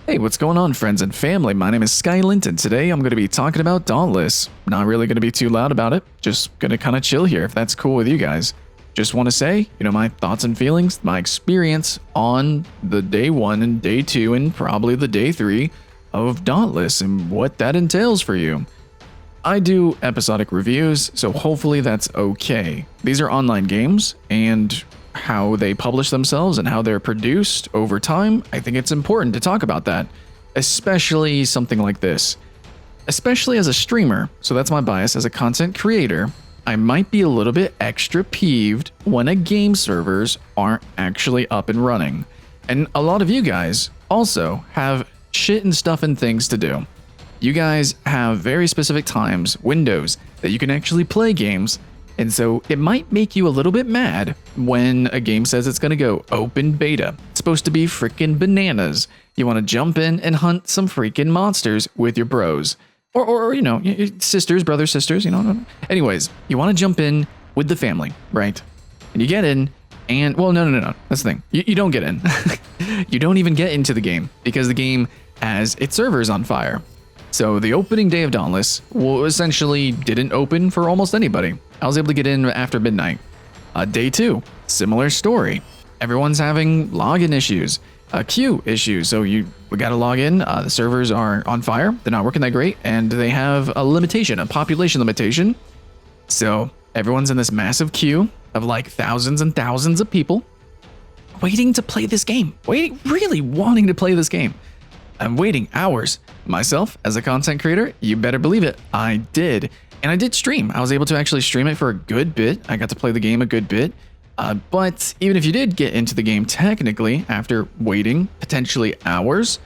Hey, what's going on, friends and family? My name is Skylent, and today I'm going to be talking about Dauntless. Not really going to be too loud about it, just going to kind of chill here if that's cool with you guys. Just want to say, my thoughts and feelings, my experience on the day 1 and day 2 and probably the day 3 of Dauntless and what that entails for you. I do episodic reviews, so hopefully that's okay. These are online games, and how they publish themselves and how they're produced over time, I think it's important to talk about that, especially something like this. Especially as a streamer, so that's my bias as a content creator, I might be a little bit extra peeved when a game servers aren't actually up and running. And a lot of you guys also have shit and stuff and things to do. You guys have very specific times, windows, that you can actually play games. And so it might make you a little bit mad when a game says it's going to go open beta. It's supposed to be freaking bananas. You want to jump in and hunt some freaking monsters with your bros. Or sisters, brothers, sisters, Anyways, you want to jump in with the family, right? And you get in and, well, no. That's the thing. You don't get in. You don't even get into the game because the game has its servers on fire. So the opening day of Dauntless essentially didn't open for almost anybody. I was able to get in after midnight. Day 2, similar story. Everyone's having login issues, queue issues. So we got to log in. The servers are on fire. They're not working that great. And they have a limitation, a population limitation. So everyone's in this massive queue of like thousands and thousands of people waiting to play this game. Really wanting to play this game. I'm waiting hours. Myself, as a content creator, you better believe it, I did. And I did stream. I was able to actually stream it for a good bit. I got to play the game a good bit. But even if you did get into the game technically after waiting potentially hours,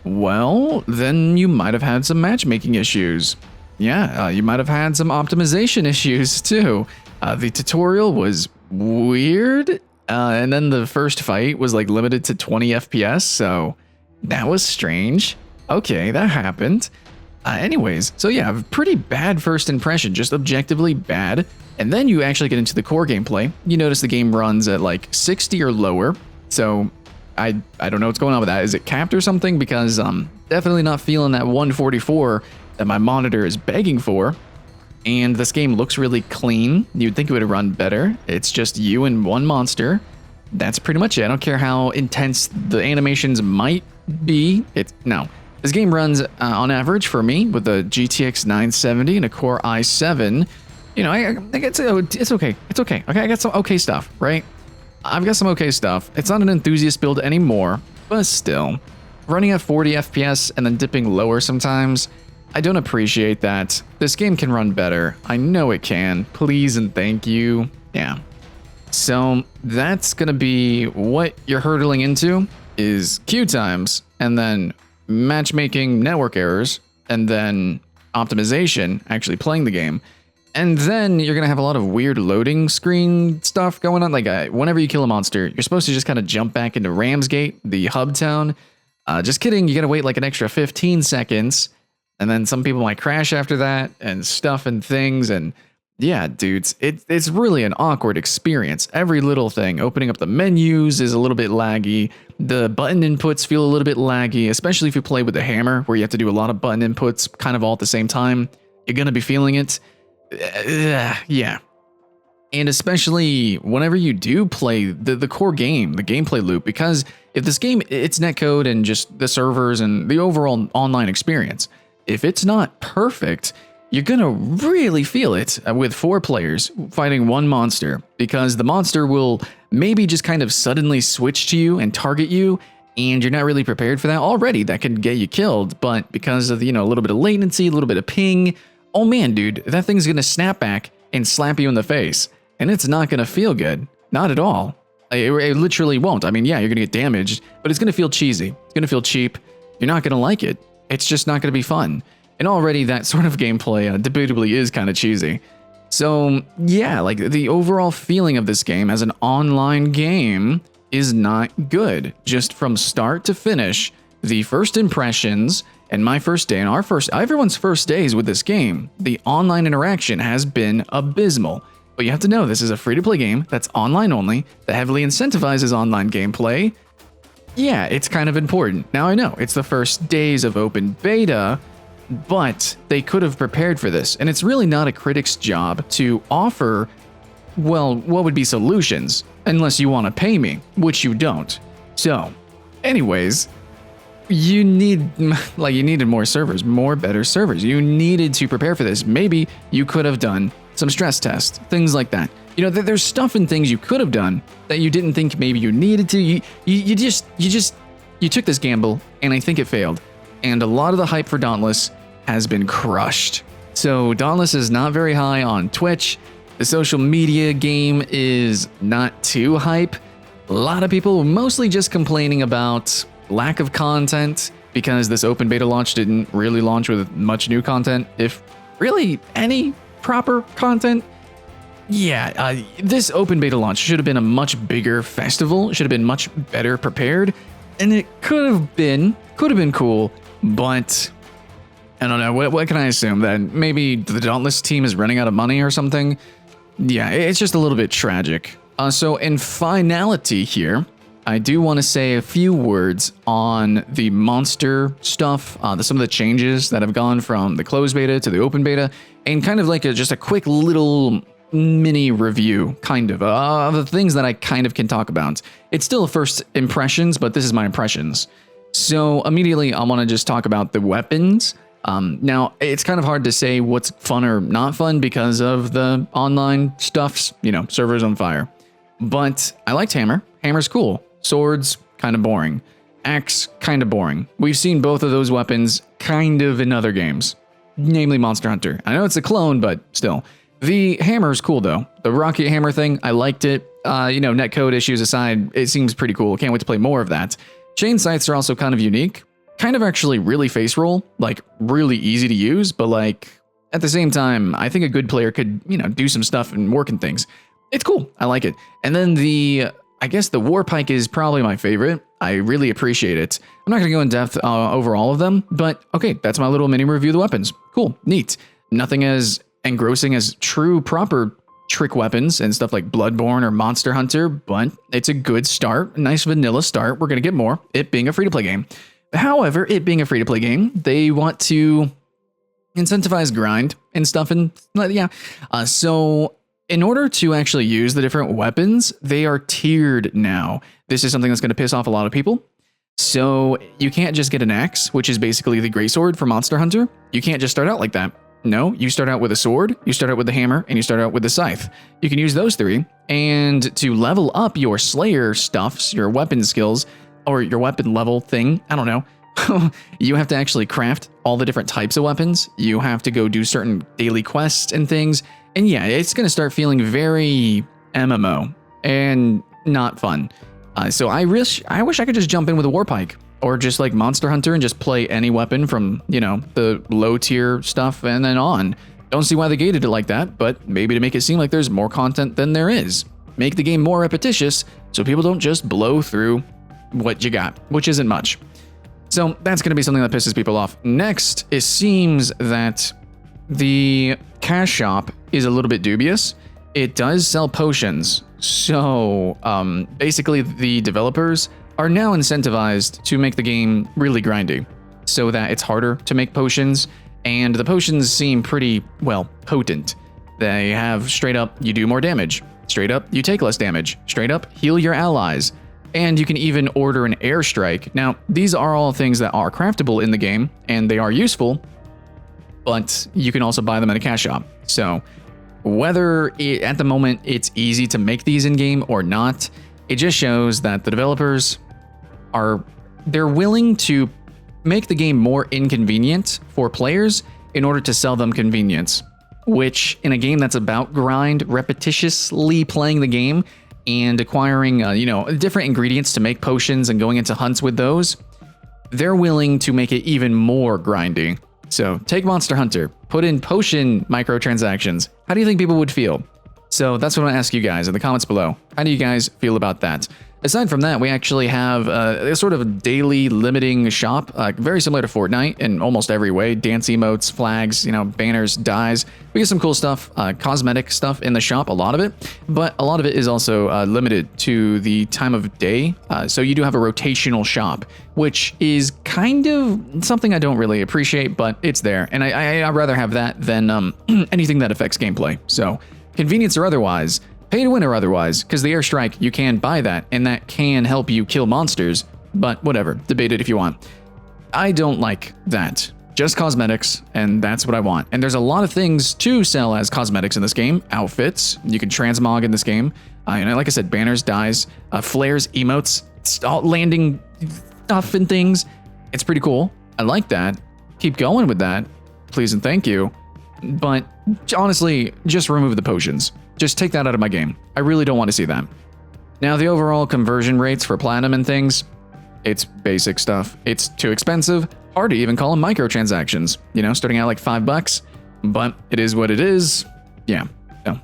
well, then you might have had some matchmaking issues. Yeah, you might have had some optimization issues too. The tutorial was weird. And then the first fight was like limited to 20 FPS. So that was strange. Okay, that happened. Anyways, so yeah, pretty bad first impression, just objectively bad. And then you actually get into the core gameplay. You notice the game runs at like 60 or lower. So I don't know what's going on with that. Is it capped or something? Because I'm definitely not feeling that 144 that my monitor is begging for. And this game looks really clean. You'd think it would run better. It's just you and one monster. That's pretty much it. I don't care how intense the animations might be. No. This game runs on average for me with a GTX 970 and a Core i7. I think it's okay. It's okay. Okay, I got some okay stuff, right? I've got some okay stuff. It's not an enthusiast build anymore, but still. Running at 40 FPS and then dipping lower sometimes, I don't appreciate that. This game can run better. I know it can. Please and thank you. Yeah. So that's going to be what you're hurtling into is queue times and then matchmaking network errors and then optimization, actually playing the game. And then you're going to have a lot of weird loading screen stuff going on. Like whenever you kill a monster, you're supposed to just kind of jump back into Ramsgate, the hub town. Just kidding. You got to wait like an extra 15 seconds. And then some people might crash after that and stuff and things. And yeah, dudes, it's really an awkward experience. Every little thing, opening up the menus is a little bit laggy. The button inputs feel a little bit laggy, especially if you play with the hammer, where you have to do a lot of button inputs kind of all at the same time. You're going to be feeling it. Yeah. And especially whenever you do play the core game, the gameplay loop, because if this game, it's netcode and just the servers and the overall online experience, if it's not perfect, you're going to really feel it with 4 players fighting one monster, because the monster will maybe just kind of suddenly switch to you and target you, and you're not really prepared for that already. That can get you killed, but because of a little bit of latency, a little bit of ping, oh man, dude, that thing's going to snap back and slap you in the face, and it's not going to feel good. Not at all. It literally won't. I mean, yeah, you're going to get damaged, but it's going to feel cheesy. It's going to feel cheap. You're not going to like it. It's just not going to be fun. And already that sort of gameplay debatably is kind of cheesy. So yeah, like the overall feeling of this game as an online game is not good. Just from start to finish, the first impressions and my first day and everyone's first days with this game, the online interaction has been abysmal. But you have to know this is a free-to-play game that's online only, that heavily incentivizes online gameplay. yeah, it's kind of important. Now I know it's the first days of open beta, but they could have prepared for this. And it's really not a critic's job to offer, well, what would be solutions, unless you want to pay me, which you don't. So, anyways, you needed more servers, more better servers. You needed to prepare for this. Maybe you could have done some stress tests, things like that. You know, there's stuff and things you could have done that you didn't think maybe you needed to. You took this gamble, and I think it failed. And a lot of the hype for Dauntless has been crushed. So Dauntless is not very high on Twitch. The social media game is not too hype. A lot of people mostly just complaining about lack of content because this open beta launch didn't really launch with much new content, if really any proper content. Yeah, this open beta launch should have been a much bigger festival. It should have been much better prepared, and it could have been cool, but I don't know. What can I assume? That maybe the Dauntless team is running out of money or something? Yeah, it's just a little bit tragic. So in finality here, I do want to say a few words on the monster stuff, some of the changes that have gone from the closed beta to the open beta, and kind of like just a quick little mini review, kind of the things that I kind of can talk about. It's still first impressions, but this is my impressions. So immediately I want to just talk about the weapons. Now, it's kind of hard to say what's fun or not fun because of the online stuffs, you know, servers on fire. But I liked Hammer. Hammer's cool. Swords, kind of boring. Axe, kind of boring. We've seen both of those weapons kind of in other games, namely Monster Hunter. I know it's a clone, but still. The hammer's cool though. The rocket hammer thing, I liked it. You know, netcode issues aside, it seems pretty cool. Can't wait to play more of that. Chain scythes are also kind of unique. Kind of actually really face roll, like really easy to use, but like at the same time, I think a good player could, you know, do some stuff and work in things. It's cool. I like it. And then I guess the war pike is probably my favorite. I really appreciate it. I'm not going to go in depth over all of them, but okay, that's my little mini review of the weapons. Cool, neat. Nothing as engrossing as true proper trick weapons and stuff like Bloodborne or Monster Hunter, but it's a good start, a nice vanilla start. We're going to get more, it being a free-to-play game. However, it being a free-to-play game, they want to incentivize grind and stuff, and yeah. So in order to actually use the different weapons, they are tiered now. This is something that's going to piss off a lot of people. So you can't just get an axe, which is basically the greatsword for Monster Hunter. You can't just start out like that. No, you start out with a sword, you start out with the hammer, and you start out with the scythe. You can use those three, and to level up your Slayer stuffs, your weapon skills, or your weapon level thing, I don't know, you have to actually craft all the different types of weapons. You have to go do certain daily quests and things, and yeah, it's going to start feeling very MMO and not fun. So I wish I could just jump in with a warpike. Or just like Monster Hunter and just play any weapon from, you know, the low tier stuff and then on. Don't see why they gated it like that, but maybe to make it seem like there's more content than there is. Make the game more repetitious so people don't just blow through what you got, which isn't much. So that's going to be something that pisses people off. Next, it seems that the cash shop is a little bit dubious. It does sell potions. So basically the developers are now incentivized to make the game really grindy so that it's harder to make potions, and the potions seem pretty, well, potent. They have straight up, you do more damage. Straight up, you take less damage. Straight up, heal your allies. And you can even order an airstrike. Now, these are all things that are craftable in the game, and they are useful, but you can also buy them at a cash shop. So whether at the moment it's easy to make these in-game or not, it just shows that the developers they're willing to make the game more inconvenient for players in order to sell them convenience, which in a game that's about grind, repetitiously playing the game and acquiring, you know, different ingredients to make potions and going into hunts with those, they're willing to make it even more grindy. So take Monster Hunter, put in potion microtransactions. How do you think people would feel? So that's what I'm going to ask you guys in the comments below. How do you guys feel about that? Aside from that, we actually have a sort of daily limiting shop, very similar to Fortnite in almost every way. Dance emotes, flags, banners, dyes. We get some cool stuff, cosmetic stuff in the shop, a lot of it. But a lot of it is also limited to the time of day. So you do have a rotational shop, which is kind of something I don't really appreciate, but it's there. And I'd rather have that than anything that affects gameplay. So convenience or otherwise, pay to win or otherwise, because the airstrike, you can buy that, and that can help you kill monsters, but whatever, debate it if you want. I don't like that. Just cosmetics, and that's what I want. And there's a lot of things to sell as cosmetics in this game. Outfits, you can transmog in this game. And like I said, banners, dyes, flares, emotes, landing stuff and things. It's pretty cool. I like that. Keep going with that, please and thank you. But honestly, just remove the potions. Just take that out of my game. I really don't want to see that. Now, the overall conversion rates for platinum and things, it's basic stuff. It's too expensive. Hard to even call them microtransactions. Starting out like $5, but it is what it is. Yeah. So.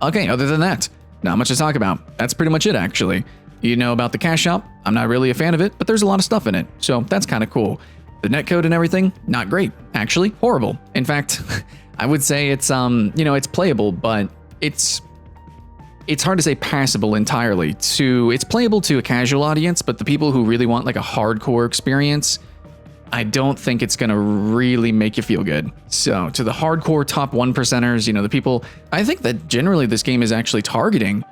Okay, other than that, not much to talk about. That's pretty much it, actually. You know about the cash shop. I'm not really a fan of it, but there's a lot of stuff in it, so that's kind of cool. The netcode and everything, not great. Actually, horrible. In fact, I would say it's it's playable, but it's hard to say passable entirely. It's playable to a casual audience, but the people who really want like a hardcore experience, I don't think it's gonna really make you feel good. So to the hardcore top 1%ers, the people, I think that generally this game is actually targeting.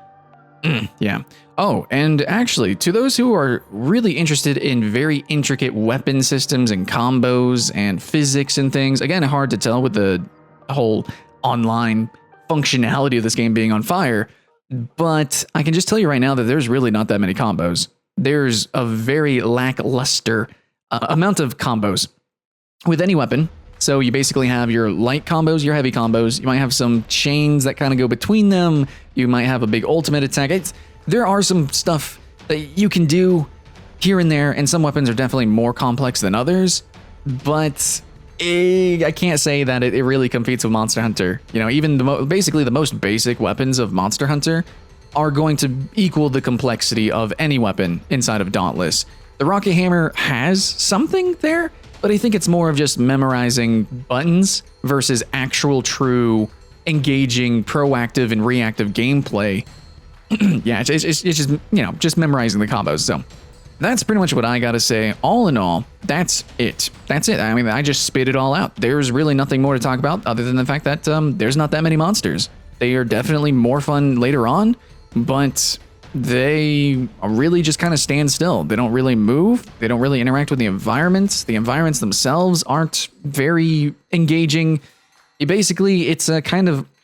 Yeah. Oh, and actually, to those who are really interested in very intricate weapon systems and combos and physics and things, again, hard to tell with the whole online functionality of this game being on fire, but I can just tell you right now that there's really not that many combos. There's a very lackluster amount of combos with any weapon. So you basically have your light combos, your heavy combos. You might have some chains that kind of go between them. You might have a big ultimate attack. There are some stuff that you can do here and there, and some weapons are definitely more complex than others, but I can't say that it really competes with Monster Hunter. Even basically the most basic weapons of Monster Hunter are going to equal the complexity of any weapon inside of Dauntless. The Rocket Hammer has something there, but I think it's more of just memorizing buttons versus actual true engaging proactive and reactive gameplay. Yeah, it's just just memorizing the combos. So that's pretty much what I gotta say. All in all, that's it. I mean, I just spit it all out. There's really nothing more to talk about other than the fact that there's not that many monsters. They are definitely more fun later on, but they really just kind of stand still. They don't really move. They don't really interact with the environments. The environments themselves aren't very engaging.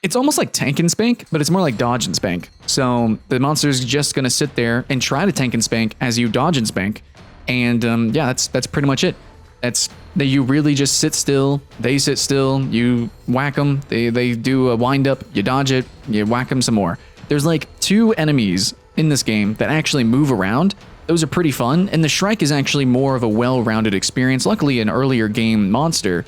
It's almost like tank and spank, but it's more like dodge and spank. So the monster's just gonna sit there and try to tank and spank as you dodge and spank. And yeah, that's pretty much it. You really just sit still, they sit still, you whack them, they do a wind up, you dodge it, you whack them some more. There's like 2 enemies in this game that actually move around. Those are pretty fun, and the Shrike is actually more of a well-rounded experience, luckily an earlier game monster,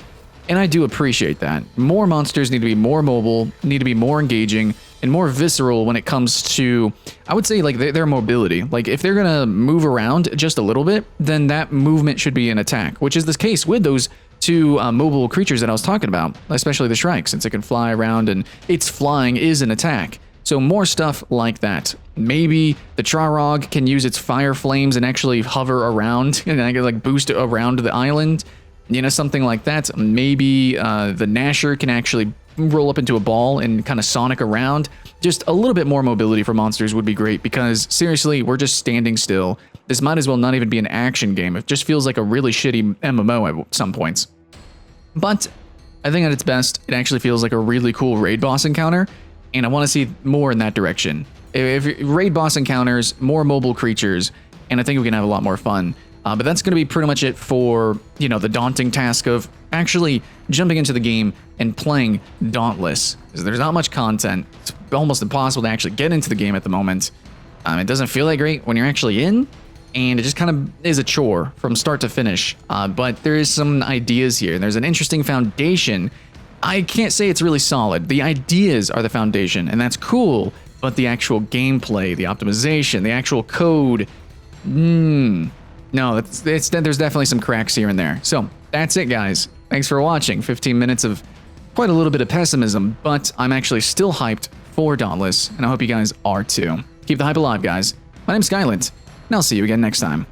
and I do appreciate that. More monsters need to be more mobile, need to be more engaging, and more visceral when it comes to, I would say, like their mobility. Like if they're gonna move around just a little bit, then that movement should be an attack, which is the case with those 2 mobile creatures that I was talking about, especially the Shrike, since it can fly around and its flying is an attack. So more stuff like that. Maybe the Trarog can use its fire flames and actually hover around and I can like boost it around the island. Something like that. Maybe the Gnasher can actually roll up into a ball and kind of sonic around. Just a little bit more mobility for monsters would be great, because seriously, we're just standing still. This might as well not even be an action game. It just feels like a really shitty MMO at some points. But I think at its best, it actually feels like a really cool raid boss encounter, and I want to see more in that direction. If raid boss encounters, more mobile creatures, and I think we can have a lot more fun. But that's going to be pretty much it for, the daunting task of actually jumping into the game and playing Dauntless. Because there's not much content. It's almost impossible to actually get into the game at the moment. It doesn't feel that great when you're actually in, and it just kind of is a chore from start to finish. But there is some ideas here. There's an interesting foundation. I can't say it's really solid. The ideas are the foundation, and that's cool. but the actual gameplay, the optimization, the actual code, no, there's definitely some cracks here and there. So that's it, guys. Thanks for watching. 15 minutes of quite a little bit of pessimism, but I'm actually still hyped for Dauntless, and I hope you guys are too. Keep the hype alive, guys. My name's Skylent, and I'll see you again next time.